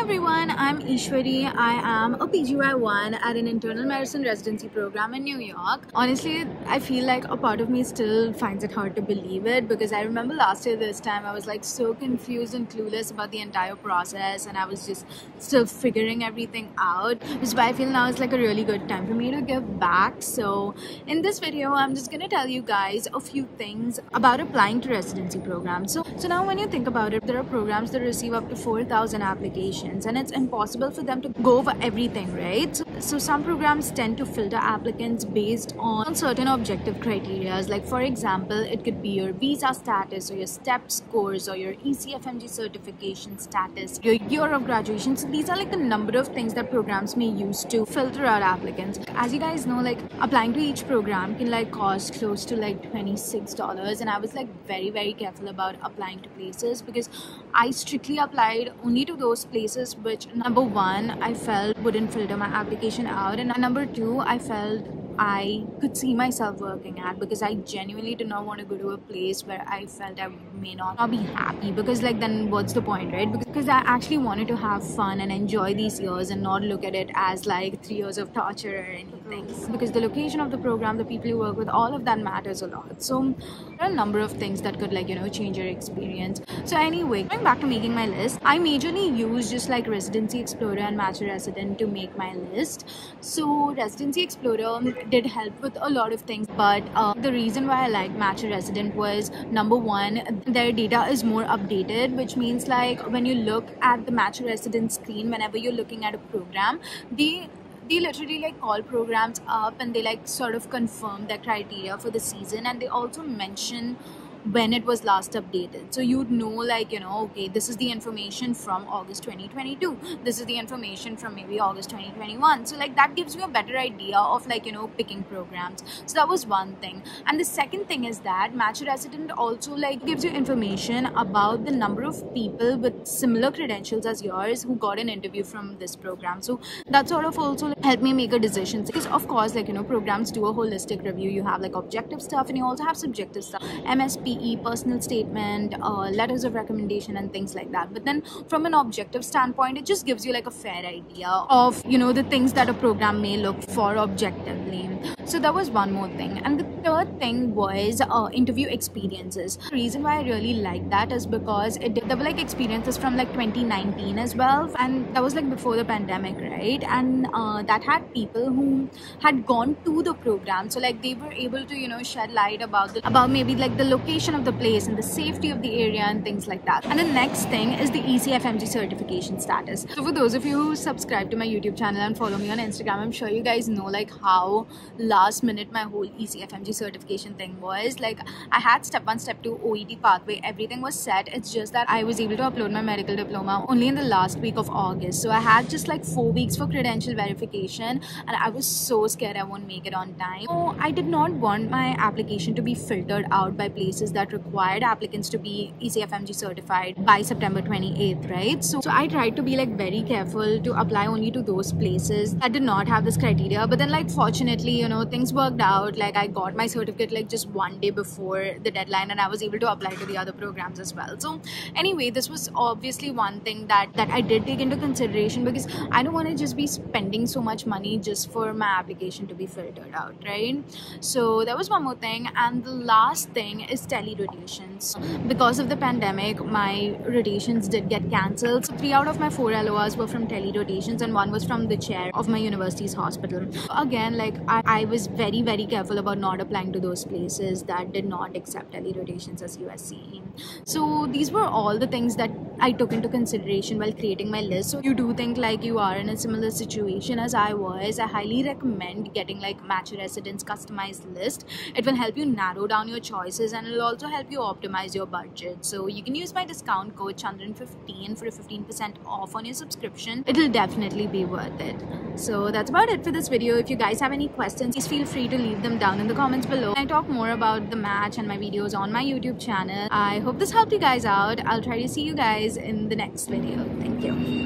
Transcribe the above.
everyone, I'm Ishwari. I am a PGY1 at an internal medicine residency program in New York. Honestly, I feel like a part of me still finds it hard to believe it because I remember last year this time I was like so confused and clueless about the entire process and I was just still figuring everything out, which is why I feel now is like a really good time for me to give back. So in this video, I'm just gonna tell you guys a few things about applying to residency programs. So now when you think about it, there are programs that receive up to 4,000 applications and it's impossible for them to go over everything, right? So some programs tend to filter applicants based on certain objective criteria, like for example, it could be your visa status or your STEP scores or your ECFMG certification status, your year of graduation. So these are like the number of things that programs may use to filter out applicants. As you guys know, like applying to each program can like cost close to like $26, and I was like very careful about applying to places because I strictly applied only to those places which, number one, I felt wouldn't filter my application out, and number two, I felt I could see myself working at, because I genuinely did not want to go to a place where I felt I may not be happy, because like then what's the point, right? Because I actually wanted to have fun and enjoy these years and not look at it as like 3 years of torture or anything, because the location of the program, the people you work with, all of that matters a lot. So there are a number of things that could like, you know, change your experience. So anyway, going back to making my list, I majorly use just like Residency Explorer and Match a Resident to make my list. So Residency Explorer did help with a lot of things, but the reason why I like Match a Resident was, number one, their data is more updated, which means like when you look at the Match a Resident screen, whenever you're looking at a program, they literally like call programs up and they like sort of confirm their criteria for the season, and they also mention when it was last updated, so you'd know like, you know, okay, this is the information from August 2022, this is the information from maybe August 2021. So like that gives you a better idea of like, you know, picking programs. So that was one thing. And the second thing is that Match a Resident also like gives you information about the number of people with similar credentials as yours who got an interview from this program. So that sort of also like helped me make a decision, because of course, like, you know, programs do a holistic review. You have like objective stuff and you also have subjective stuff, MSPE, personal statement, letters of recommendation and things like that. But then from an objective standpoint, it just gives you like a fair idea of, you know, the things that a program may look for objectively. So that was one more thing. And the third thing was interview experiences. The reason why I really like that is because there were like experiences from like 2019 as well, and that was like before the pandemic, right? And that had people who had gone to the program, so like they were able to, you know, shed light about maybe like the location of the place and the safety of the area and things like that. And the next thing is the ECFMG certification status. So for those of you who subscribe to my YouTube channel and follow me on Instagram, I'm sure you guys know like how last minute my whole ECFMG certification thing was. Like I had step 1, step 2 OET pathway, everything was set. It's just that I was able to upload my medical diploma only in the last week of August, so I had just like 4 weeks for credential verification, and I was so scared I won't make it on time. So I did not want my application to be filtered out by places that required applicants to be ECFMG certified by September 28th, right? So I tried to be like very careful to apply only to those places that did not have this criteria. But then like fortunately, you know, things worked out. Like I got my certificate like just 1 day before the deadline, and I was able to apply to the other programs as well. So anyway, this was obviously one thing that I did take into consideration, because I don't want to just be spending so much money just for my application to be filtered out, right? So that was one more thing. And the last thing is tele-rotations. Because of the pandemic, my rotations did get cancelled. So 3 out of my 4 LORs were from tele-rotations and 1 was from the chair of my university's hospital. Again, like I was very careful about not applying to those places that did not accept tele-rotations as USC. So these were all the things that I took into consideration while creating my list. So you do think like you are in a similar situation as I was, I highly recommend getting like Match a Resident's customized list. It will help you narrow down your choices and it will also help you optimize your budget. So you can use my discount code Chandran15 for a 15% off on your subscription. It'll definitely be worth it. So that's about it for this video. If you guys have any questions, please feel free to leave them down in the comments below. I talk more about the match and my videos on my YouTube channel. I hope this helped you guys out. I'll try to see you guys in the next video. Thank you.